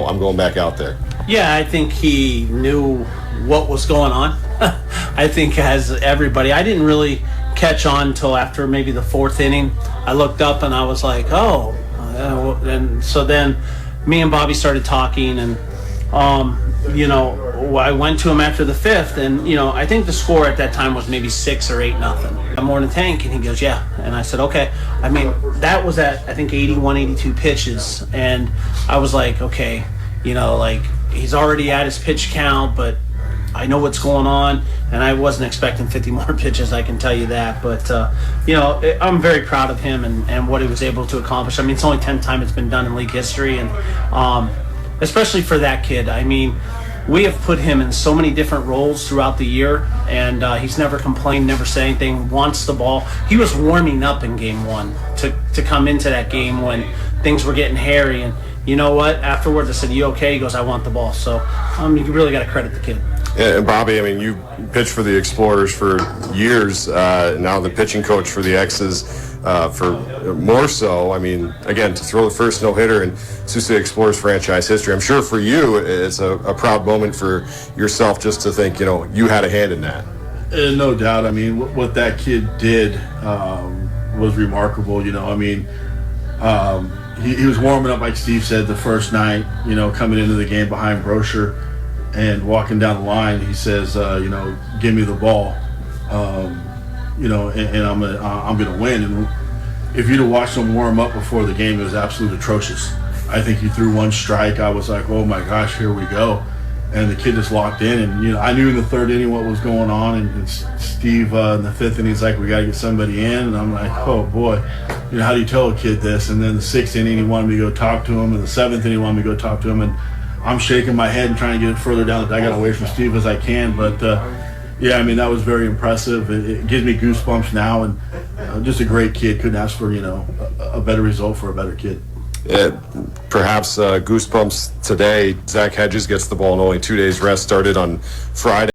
I'm going back out there? Yeah, I think he knew what was going on. I think as everybody, I didn't really catch on until after maybe the fourth inning. I looked up and I was like, oh. And so then me and Bobby started talking, and I went to him after the fifth, and I think the score at that time was maybe 6 or 8-0. I'm more in the tank, and he goes, yeah. And I said, okay. I mean, that was at I think 81, 82 pitches, and I was like, okay, he's already at his pitch count, but I know what's going on, and I wasn't expecting 50 more pitches, I can tell you that. But, I'm very proud of him and what he was able to accomplish. I mean, it's only 10th time it's been done in league history, and especially for that kid. I mean, we have put him in so many different roles throughout the year, and he's never complained, never said anything, wants the ball. He was warming up in game one to come into that game when things were getting hairy, and you know what? Afterwards, I said, you okay? He goes, I want the ball. So you really got to credit the kid. Yeah, and Bobby, I mean, you pitched for the Explorers for years, now the pitching coach for the X's for more so. I mean, again, to throw the first no-hitter in Sioux City Explorers franchise history, I'm sure for you it's a proud moment for yourself just to think, you had a hand in that. No doubt. I mean, what that kid did was remarkable. He was warming up, like Steve said, the first night, coming into the game behind Brosher and walking down the line. He says, give me the ball, and I'm gonna win. And if you'd have watched him warm up before the game, it was absolutely atrocious. I think he threw one strike. I was like, oh my gosh, here we go. And the kid just locked in, and I knew in the third inning what was going on, and Steve in the fifth inning, he's like, we got to get somebody in, and I'm like, oh boy, how do you tell a kid this? And then the sixth inning, he wanted me to go talk to him, and the seventh inning, he wanted me to go talk to him, and I'm shaking my head and trying to get it further down the dugout away from Steve as I can. But that was very impressive. It gives me goosebumps now, and just a great kid. Couldn't ask for a better result for a better kid. Perhaps goosebumps today. Zach Hedges gets the ball in only 2 days rest. Started on Friday.